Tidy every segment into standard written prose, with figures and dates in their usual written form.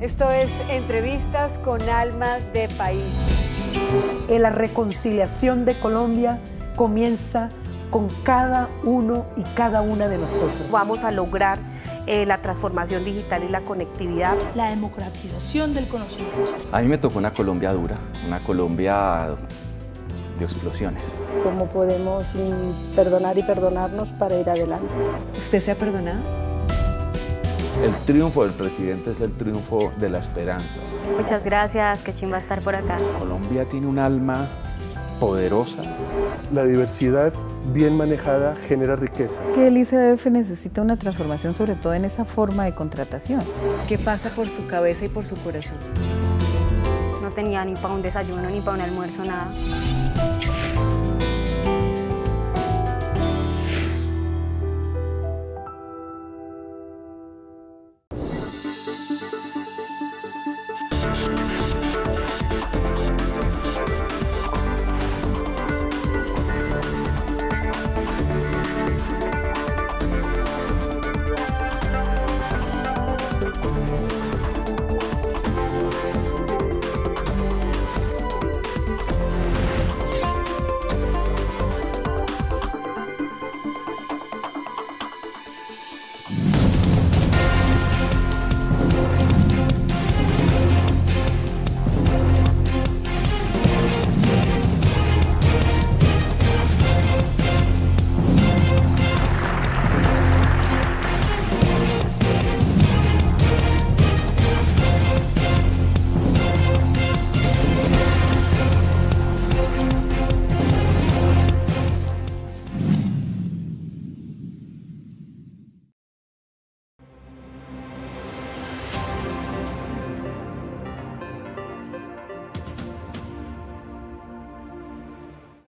Esto es Entrevistas con Alma de País. La reconciliación de Colombia comienza con cada uno y cada una de nosotros. Vamos a lograr la transformación digital y la conectividad. La democratización del conocimiento. A mí me tocó una Colombia dura, una Colombia de explosiones. ¿Cómo podemos perdonar y perdonarnos para ir adelante? ¿Usted se ha perdonado? El triunfo del presidente es el triunfo de la esperanza. Muchas gracias, qué chimba estar por acá. Colombia tiene un alma poderosa. La diversidad bien manejada genera riqueza. Que el ICBF necesita una transformación, sobre todo en esa forma de contratación. ¿Qué pasa por su cabeza y por su corazón? No tenía ni para un desayuno, ni para un almuerzo, nada.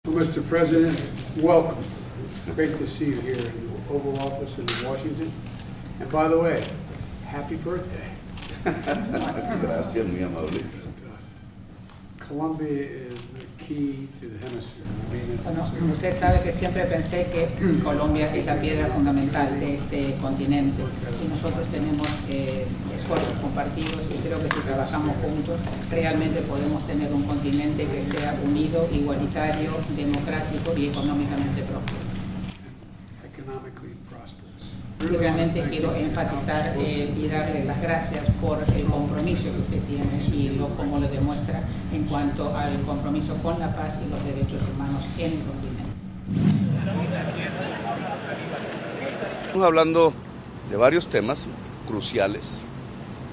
Mr. President, welcome. It's great to see you here in the Oval Office in Washington. And by the way, happy birthday. Gracias, muy amable. Colombia is the key to the hemisphere. Bueno, usted sabe que siempre pensé que Colombia es la piedra fundamental de este continente y nosotros tenemos esfuerzos compartidos y creo que si trabajamos juntos realmente podemos tener un continente que sea unido, igualitario, democrático y económicamente próspero. Y realmente quiero enfatizar y darle las gracias por el compromiso que usted tiene y cómo lo demuestra en cuanto al compromiso con la paz y los derechos humanos en el continente. Estamos hablando de varios temas cruciales.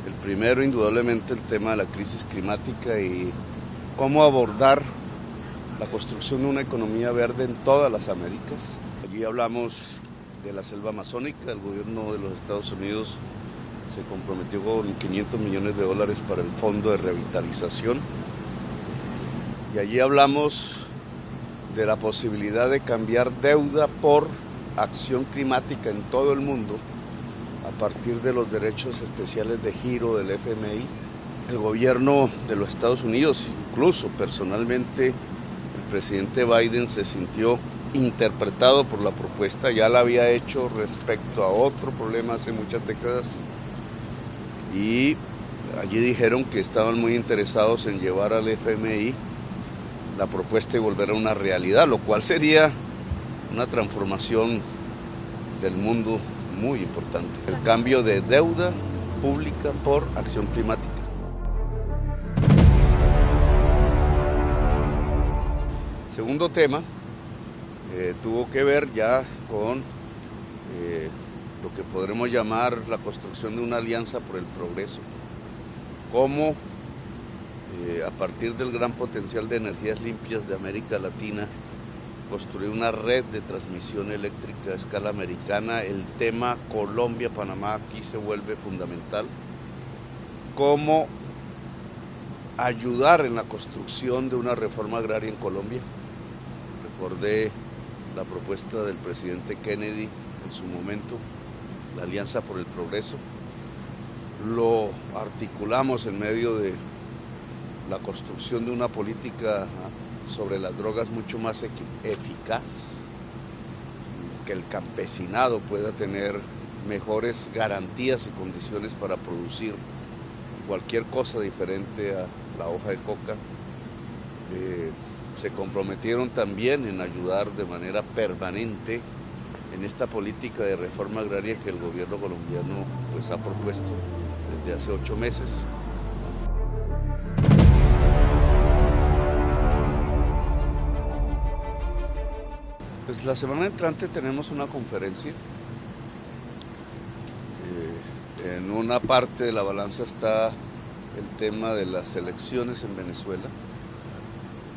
El primero, indudablemente, el tema de la crisis climática y cómo abordar la construcción de una economía verde en todas las Américas. Allí hablamos de la selva amazónica. El gobierno de los Estados Unidos se comprometió con $500 millones para el Fondo de Revitalización. Y allí hablamos de la posibilidad de cambiar deuda por acción climática en todo el mundo a partir de los derechos especiales de giro del FMI. El gobierno de los Estados Unidos, incluso personalmente, el presidente Biden se sintió interpretado por la propuesta, ya la había hecho respecto a otro problema hace muchas décadas y allí dijeron que estaban muy interesados en llevar al FMI la propuesta y volver a una realidad, lo cual sería una transformación del mundo muy importante. El cambio de deuda pública por acción climática. Segundo tema, tuvo que ver ya con lo que podremos llamar la construcción de una alianza por el progreso. Cómo a partir del gran potencial de energías limpias de América Latina, construir una red de transmisión eléctrica a escala americana. El tema Colombia-Panamá aquí se vuelve fundamental. Cómo ayudar en la construcción de una reforma agraria en Colombia. Recordé la propuesta del presidente Kennedy en su momento, la Alianza por el Progreso. Lo articulamos en medio de la construcción de una política sobre las drogas mucho más eficaz, que el campesinado pueda tener mejores garantías y condiciones para producir cualquier cosa diferente a la hoja de coca. Se comprometieron también en ayudar de manera permanente en esta política de reforma agraria que el gobierno colombiano pues, ha propuesto desde hace 8 meses. Pues la semana entrante tenemos una conferencia. En una parte de la balanza está el tema de las elecciones en Venezuela,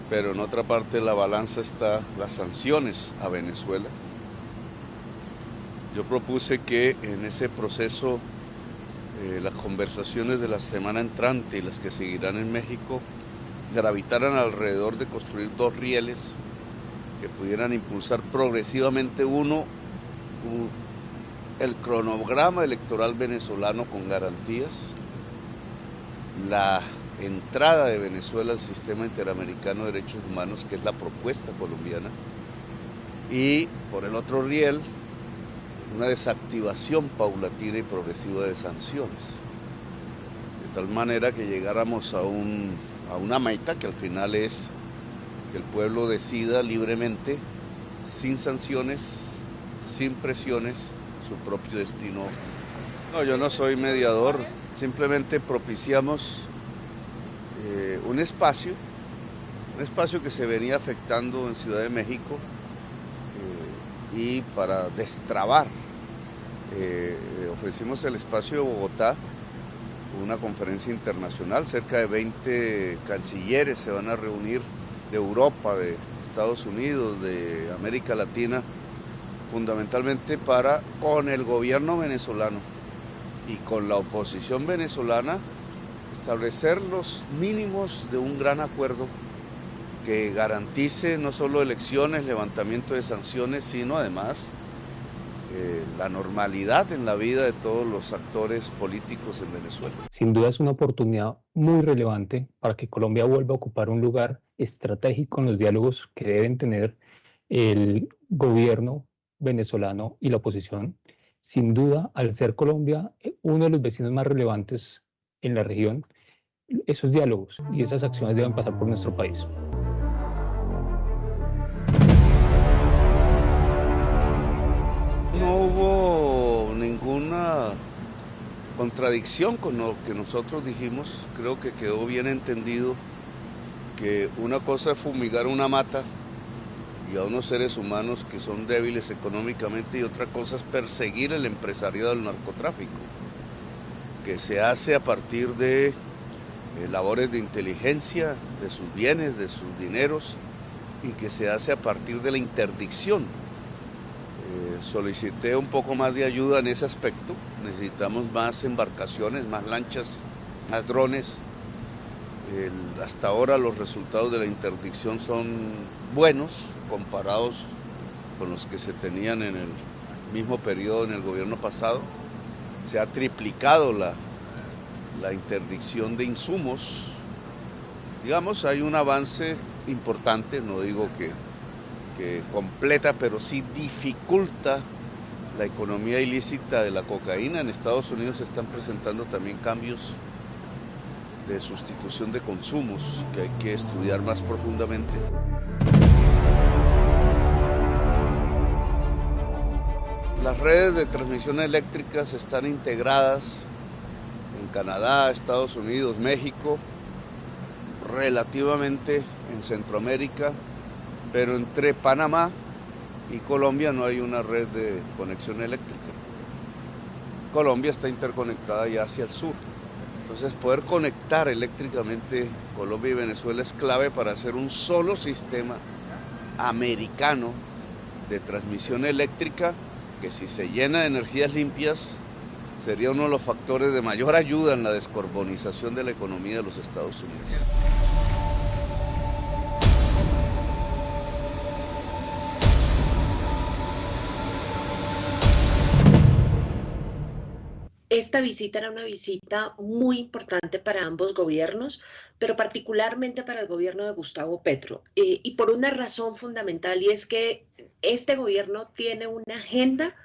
pero en otra parte de la balanza está las sanciones a Venezuela. Yo propuse que en ese proceso las conversaciones de la semana entrante y las que seguirán en México gravitaran alrededor de construir 2 rieles que pudieran impulsar progresivamente el cronograma electoral venezolano con garantías, la entrada de Venezuela al sistema interamericano de derechos humanos, que es la propuesta colombiana, y por el otro riel, una desactivación paulatina y progresiva de sanciones, de tal manera que llegáramos a una meta que al final es que el pueblo decida libremente, sin sanciones, sin presiones, su propio destino. No, yo no soy mediador, simplemente propiciamos un espacio que se venía afectando en Ciudad de México y para destrabar ofrecimos el espacio de Bogotá, una conferencia internacional, cerca de 20 cancilleres se van a reunir de Europa, de Estados Unidos, de América Latina, fundamentalmente con el gobierno venezolano y con la oposición venezolana, establecer los mínimos de un gran acuerdo que garantice no solo elecciones, levantamiento de sanciones, sino además la normalidad en la vida de todos los actores políticos en Venezuela. Sin duda es una oportunidad muy relevante para que Colombia vuelva a ocupar un lugar estratégico en los diálogos que deben tener el gobierno venezolano y la oposición. Sin duda, al ser Colombia uno de los vecinos más relevantes en la región, esos diálogos y esas acciones deben pasar por nuestro país. No hubo ninguna contradicción con lo que nosotros dijimos. Creo que quedó bien entendido que una cosa es fumigar una mata y a unos seres humanos que son débiles económicamente, y otra cosa es perseguir el empresariado del narcotráfico, que se hace a partir de labores de inteligencia, de sus bienes, de sus dineros, y que se hace a partir de la interdicción. Solicité un poco más de ayuda en ese aspecto. Necesitamos más embarcaciones, más lanchas, más drones. Hasta ahora los resultados de la interdicción son buenos comparados con los que se tenían en el mismo periodo en el gobierno pasado. Se ha triplicado la interdicción de insumos. Digamos, hay un avance importante, no digo que completa, pero sí dificulta la economía ilícita de la cocaína. En Estados Unidos se están presentando también cambios de sustitución de consumos que hay que estudiar más profundamente. Las redes de transmisión eléctricas están integradas en Canadá, Estados Unidos, México, relativamente en Centroamérica, pero entre Panamá y Colombia no hay una red de conexión eléctrica. Colombia está interconectada ya hacia el sur. Entonces, poder conectar eléctricamente Colombia y Venezuela es clave para hacer un solo sistema americano de transmisión eléctrica que, si se llena de energías limpias, sería uno de los factores de mayor ayuda en la descarbonización de la economía de los Estados Unidos. Esta visita era una visita muy importante para ambos gobiernos, pero particularmente para el gobierno de Gustavo Petro, y por una razón fundamental, y es que este gobierno tiene una agenda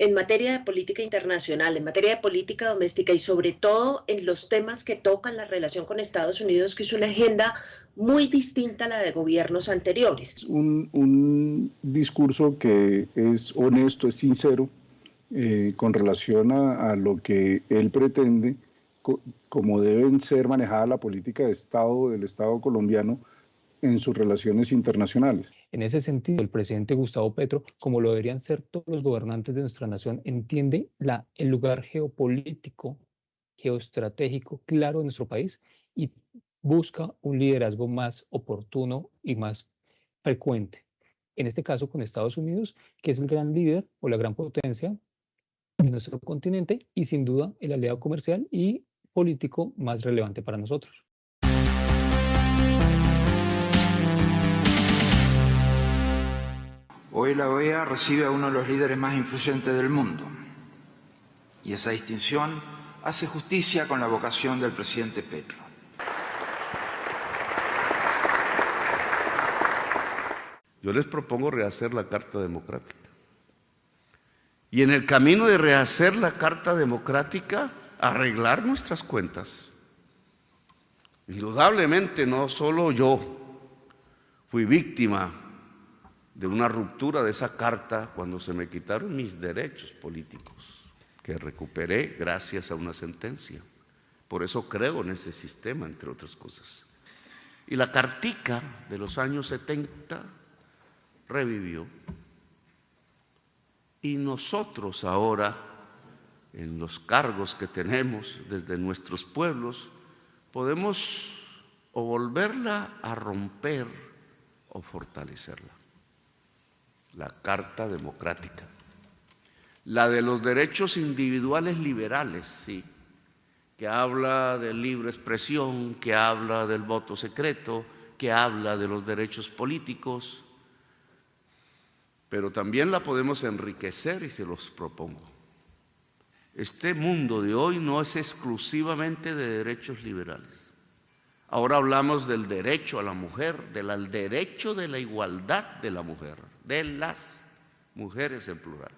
en materia de política internacional, en materia de política doméstica y sobre todo en los temas que tocan la relación con Estados Unidos, que es una agenda muy distinta a la de gobiernos anteriores. Un discurso que es honesto, es sincero, con relación a lo que él pretende, como deben ser manejada la política de Estado del Estado colombiano en sus relaciones internacionales. En ese sentido, el presidente Gustavo Petro, como lo deberían ser todos los gobernantes de nuestra nación, entiende el lugar geopolítico, geoestratégico claro de nuestro país y busca un liderazgo más oportuno y más frecuente. En este caso con Estados Unidos, que es el gran líder o la gran potencia de nuestro continente y sin duda el aliado comercial y político más relevante para nosotros. Hoy la OEA recibe a uno de los líderes más influyentes del mundo y esa distinción hace justicia con la vocación del presidente Petro. Yo les propongo rehacer la Carta Democrática. Y en el camino de rehacer la Carta Democrática, arreglar nuestras cuentas. Indudablemente no solo yo fui víctima de una ruptura de esa carta cuando se me quitaron mis derechos políticos, que recuperé gracias a una sentencia. Por eso creo en ese sistema, entre otras cosas. Y la cartica de los años 70 revivió. Y nosotros ahora, en los cargos que tenemos desde nuestros pueblos, podemos o volverla a romper o fortalecerla. La Carta Democrática. La de los derechos individuales liberales, sí, que habla de libre expresión, que habla del voto secreto, que habla de los derechos políticos, pero también la podemos enriquecer y se los propongo. Este mundo de hoy no es exclusivamente de derechos liberales. Ahora hablamos del derecho a la mujer, del derecho de la igualdad de la mujer, de las mujeres en plural,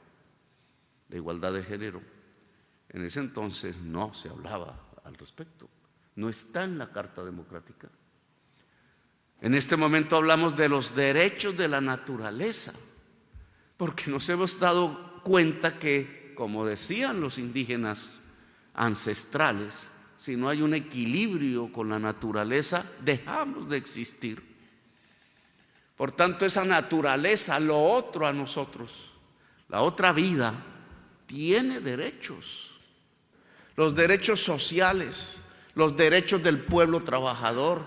la igualdad de género. En ese entonces no se hablaba al respecto, no está en la Carta Democrática. En este momento hablamos de los derechos de la naturaleza, porque nos hemos dado cuenta que, como decían los indígenas ancestrales, si no hay un equilibrio con la naturaleza, dejamos de existir. Por tanto, esa naturaleza, lo otro a nosotros, la otra vida, tiene derechos. Los derechos sociales, los derechos del pueblo trabajador,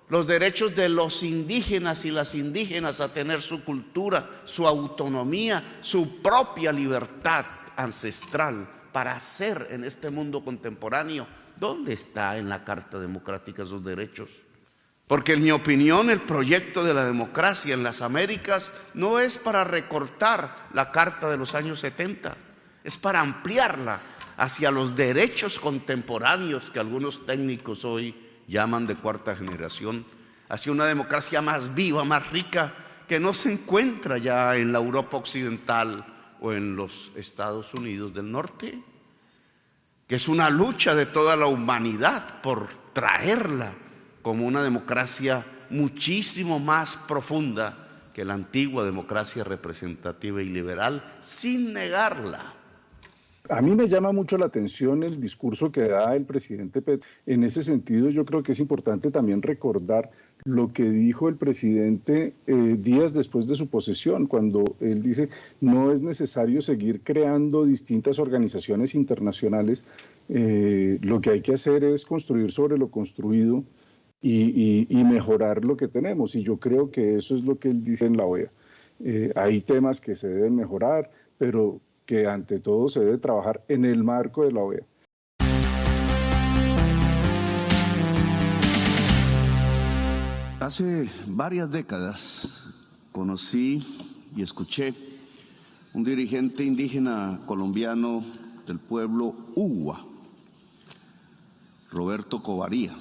los derechos de los indígenas y las indígenas a tener su cultura, su autonomía, su propia libertad ancestral para hacer en este mundo contemporáneo. ¿Dónde está en la Carta Democrática esos derechos? Porque en mi opinión el proyecto de la democracia en las Américas no es para recortar la Carta de los años 70, es para ampliarla hacia los derechos contemporáneos que algunos técnicos hoy llaman de cuarta generación, hacia una democracia más viva, más rica, que no se encuentra ya en la Europa occidental o en los Estados Unidos del Norte, que es una lucha de toda la humanidad por traerla como una democracia muchísimo más profunda que la antigua democracia representativa y liberal, sin negarla. A mí me llama mucho la atención el discurso que da el presidente Petro. En ese sentido, yo creo que es importante también recordar lo que dijo el presidente días después de su posesión, cuando él dice no es necesario seguir creando distintas organizaciones internacionales, lo que hay que hacer es construir sobre lo construido y mejorar lo que tenemos. Y yo creo que eso es lo que él dice en la OEA. Hay temas que se deben mejorar, pero que ante todo se debe trabajar en el marco de la OEA. Hace varias décadas conocí y escuché un dirigente indígena colombiano del pueblo Uwa, Roberto Covaría,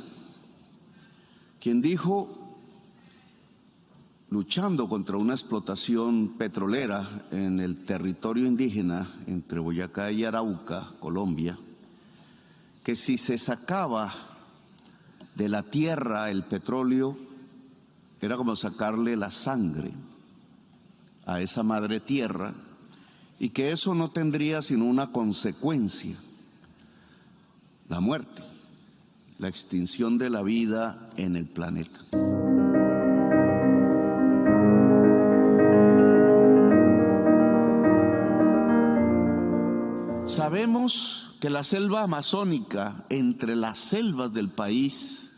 quien dijo luchando contra una explotación petrolera en el territorio indígena entre Boyacá y Arauca, Colombia, que si se sacaba de la tierra el petróleo, era como sacarle la sangre a esa madre tierra, y que eso no tendría sino una consecuencia: la muerte, la extinción de la vida en el planeta. Sabemos que la selva amazónica, entre las selvas del país,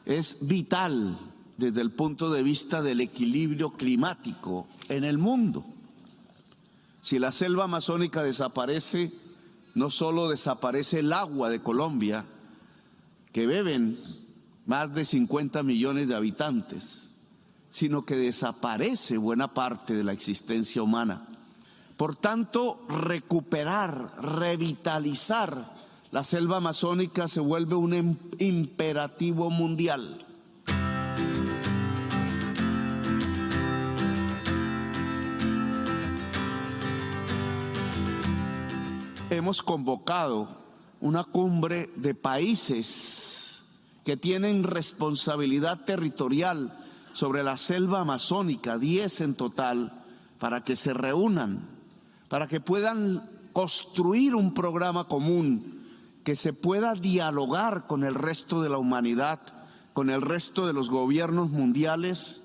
es vital desde el punto de vista del equilibrio climático en el mundo. Si la selva amazónica desaparece, no solo desaparece el agua de Colombia, que beben más de 50 millones de habitantes, sino que desaparece buena parte de la existencia humana. Por tanto, recuperar, revitalizar la selva amazónica se vuelve un imperativo mundial. Hemos convocado una cumbre de países que tienen responsabilidad territorial sobre la selva amazónica, 10 en total, para que se reúnan, para que puedan construir un programa común, que se pueda dialogar con el resto de la humanidad, con el resto de los gobiernos mundiales,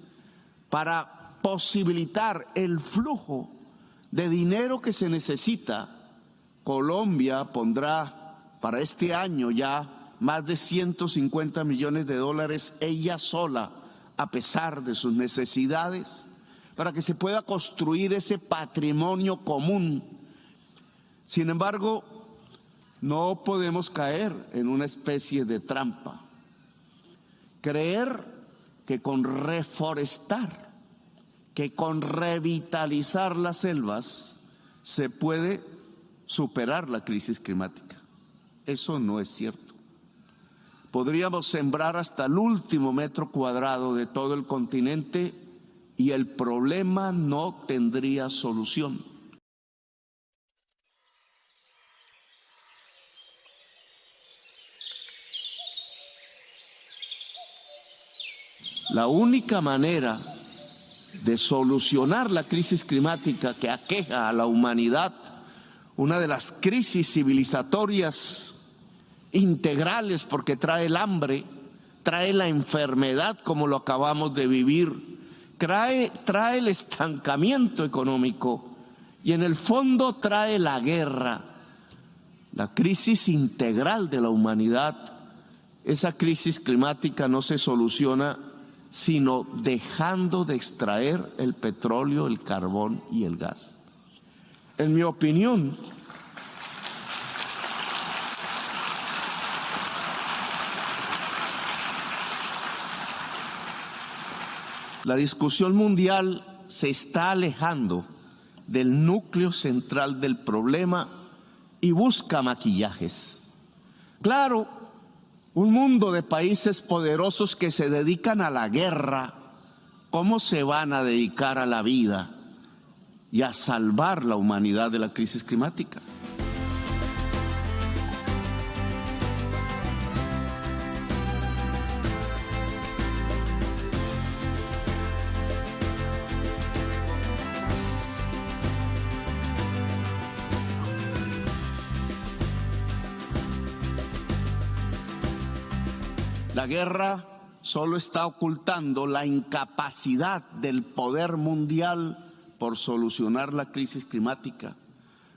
para posibilitar el flujo de dinero que se necesita. Colombia pondrá para este año ya más de 150 millones de dólares ella sola, a pesar de sus necesidades, para que se pueda construir ese patrimonio común. Sin embargo, no podemos caer en una especie de trampa. Creer que con reforestar, que con revitalizar las selvas se puede superar la crisis climática. Eso no es cierto. Podríamos sembrar hasta el último metro cuadrado de todo el continente y el problema no tendría solución. La única manera de solucionar la crisis climática que aqueja a la humanidad, una de las crisis civilizatorias integrales, porque trae el hambre, trae la enfermedad como lo acabamos de vivir, trae el estancamiento económico y en el fondo trae la guerra, la crisis integral de la humanidad. Esa crisis climática no se soluciona sino dejando de extraer el petróleo, el carbón y el gas. En mi opinión, la discusión mundial se está alejando del núcleo central del problema y busca maquillajes. Claro, un mundo de países poderosos que se dedican a la guerra, ¿cómo se van a dedicar a la vida y a salvar la humanidad de la crisis climática? La guerra solo está ocultando la incapacidad del poder mundial por solucionar la crisis climática,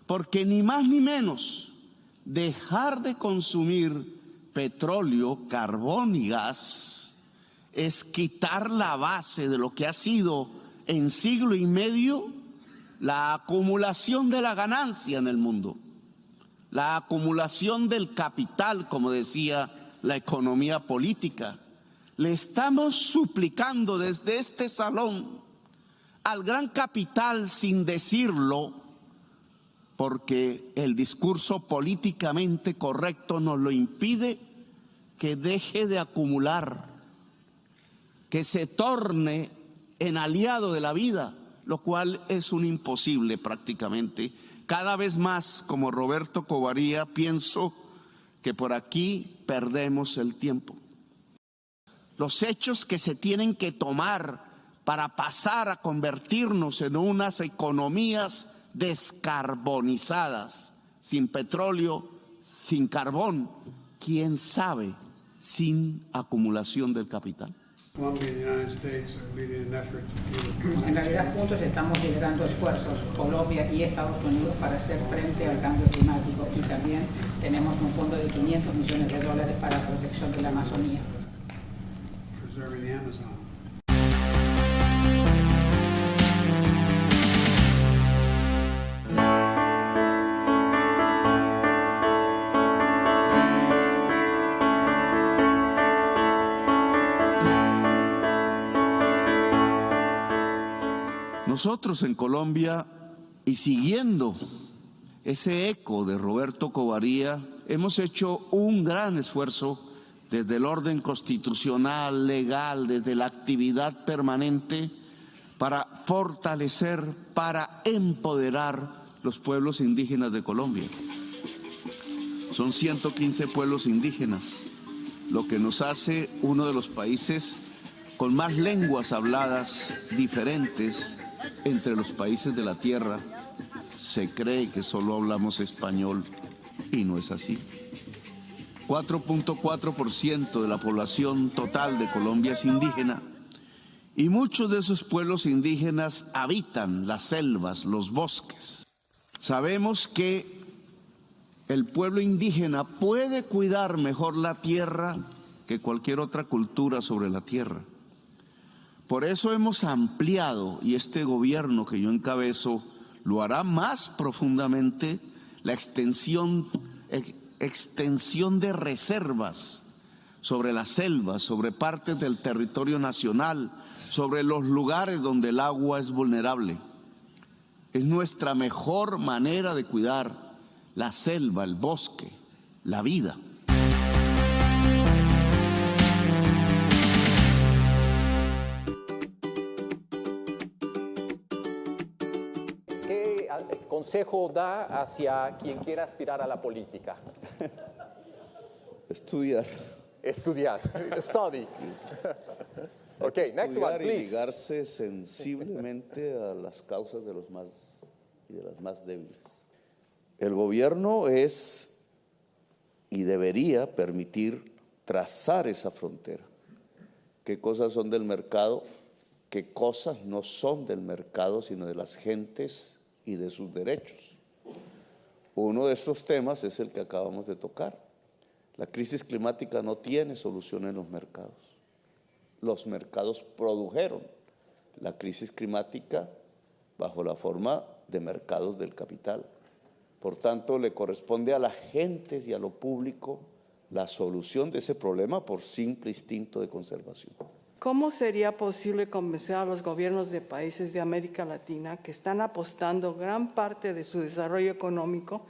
porque ni más ni menos dejar de consumir petróleo, carbón y gas es quitar la base de lo que ha sido en siglo y medio la acumulación de la ganancia en el mundo, la acumulación del capital, como decía la economía política. Le estamos suplicando desde este salón al gran capital, sin decirlo, porque el discurso políticamente correcto nos lo impide, que deje de acumular, que se torne en aliado de la vida, lo cual es un imposible prácticamente. Cada vez más, como Roberto Covarría, pienso que por aquí perdemos el tiempo. Los hechos que se tienen que tomar para pasar a convertirnos en unas economías descarbonizadas, sin petróleo, sin carbón, quién sabe, sin acumulación del capital. En realidad juntos estamos liderando esfuerzos, Colombia y Estados Unidos, para hacer frente al cambio climático, y también tenemos un fondo de $500 millones para la protección de la Amazonía. Nosotros en Colombia, y siguiendo ese eco de Roberto Covarría, hemos hecho un gran esfuerzo desde el orden constitucional, legal, desde la actividad permanente, para fortalecer, para empoderar los pueblos indígenas de Colombia. Son 115 pueblos indígenas, lo que nos hace uno de los países con más lenguas habladas diferentes entre los países de la tierra. Se cree que solo hablamos español y no es así. 4.4% de la población total de Colombia es indígena, y muchos de esos pueblos indígenas habitan las selvas, los bosques. Sabemos que el pueblo indígena puede cuidar mejor la tierra que cualquier otra cultura sobre la tierra. Por eso hemos ampliado, y este gobierno que yo encabezo lo hará más profundamente, la extensión de reservas sobre las selvas, sobre partes del territorio nacional, sobre los lugares donde el agua es vulnerable. Es nuestra mejor manera de cuidar la selva, el bosque, la vida. ¿Qué consejo da hacia quien quiera aspirar a la política? Estudiar. Estudiar. Study. Okay, next one, Estudiar y please. ligarse sensiblemente a las causas de los más y de las más débiles. El gobierno es y debería permitir trazar esa frontera. ¿Qué cosas son del mercado? ¿Qué cosas no son del mercado, sino de las gentes y de sus derechos? Uno de estos temas es el que acabamos de tocar. La crisis climática no tiene solución en los mercados. Los mercados produjeron la crisis climática bajo la forma de mercados del capital. Por tanto, le corresponde a las gentes y a lo público la solución de ese problema por simple instinto de conservación. ¿Cómo sería posible convencer a los gobiernos de países de América Latina que están apostando gran parte de su desarrollo económico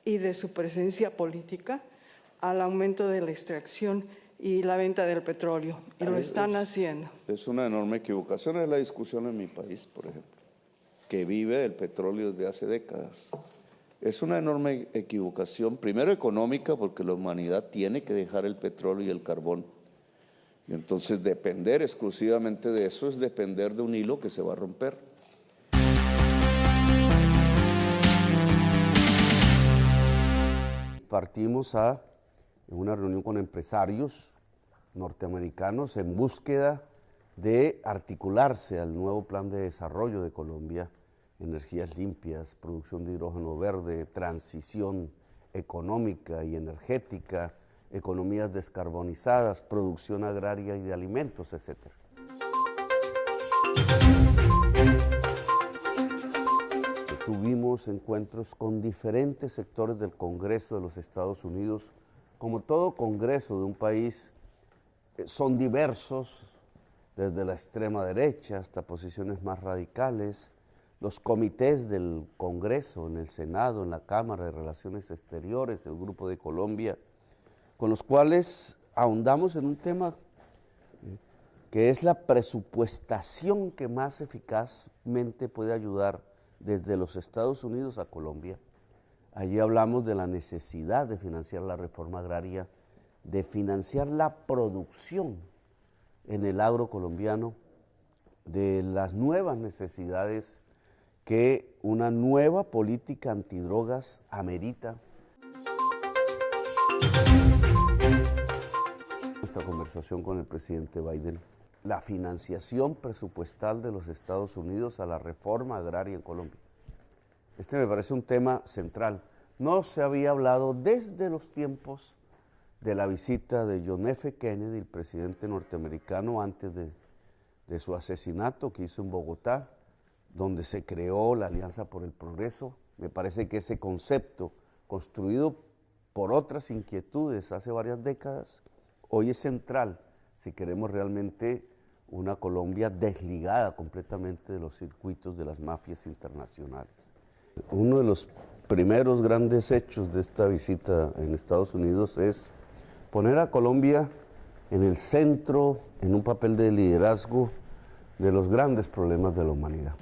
y de su presencia política al aumento de la extracción y la venta del petróleo? Y lo están haciendo. Es una enorme equivocación. Es la discusión en mi país, por ejemplo, que vive del petróleo desde hace décadas. Es una enorme equivocación, primero económica, porque la humanidad tiene que dejar el petróleo y el carbón. Y entonces depender exclusivamente de eso es depender de un hilo que se va a romper. Partimos a una reunión con empresarios norteamericanos en búsqueda de articularse al nuevo plan de desarrollo de Colombia, energías limpias, producción de hidrógeno verde, transición económica y energética, economías descarbonizadas, producción agraria y de alimentos, etc. Tuvimos encuentros con diferentes sectores del Congreso de los Estados Unidos. Como todo Congreso de un país, son diversos, desde la extrema derecha hasta posiciones más radicales. Los comités del Congreso, en el Senado, en la Cámara de Relaciones Exteriores, el Grupo de Colombia, con los cuales ahondamos en un tema que es la presupuestación que más eficazmente puede ayudar desde los Estados Unidos a Colombia. Allí hablamos de la necesidad de financiar la reforma agraria, de financiar la producción en el agro colombiano, de las nuevas necesidades que una nueva política antidrogas amerita. Nuestra conversación con el presidente Biden, la financiación presupuestal de los Estados Unidos a la reforma agraria en Colombia. Este me parece un tema central. No se había hablado desde los tiempos de la visita de John F. Kennedy, el presidente norteamericano, antes de su asesinato que hizo en Bogotá, donde se creó la Alianza por el Progreso. Me parece que ese concepto, construido por otras inquietudes hace varias décadas, hoy es central si queremos realmente una Colombia desligada completamente de los circuitos de las mafias internacionales. Uno de los primeros grandes hechos de esta visita en Estados Unidos es poner a Colombia en el centro, en un papel de liderazgo de los grandes problemas de la humanidad.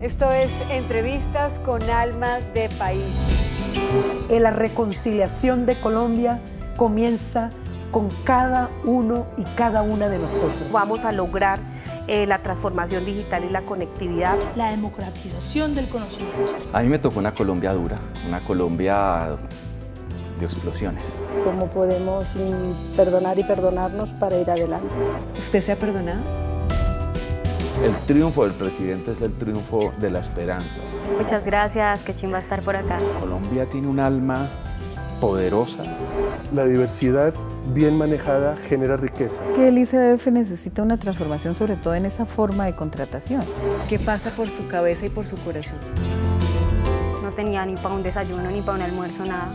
Esto es Entrevistas con Alma de País. La reconciliación de Colombia comienza con cada uno y cada una de nosotros. Vamos a lograr la transformación digital y la conectividad. La democratización del conocimiento. A mí me tocó una Colombia dura, una Colombia de explosiones. ¿Cómo podemos perdonar y perdonarnos para ir adelante? ¿Usted se ha perdonado? El triunfo del presidente es el triunfo de la esperanza. Muchas gracias, qué chimba estar por acá. Colombia tiene un alma poderosa. La diversidad bien manejada genera riqueza. Que el ICBF necesita una transformación, sobre todo en esa forma de contratación. ¿Qué pasa por su cabeza y por su corazón? No tenía ni para un desayuno, ni para un almuerzo, nada.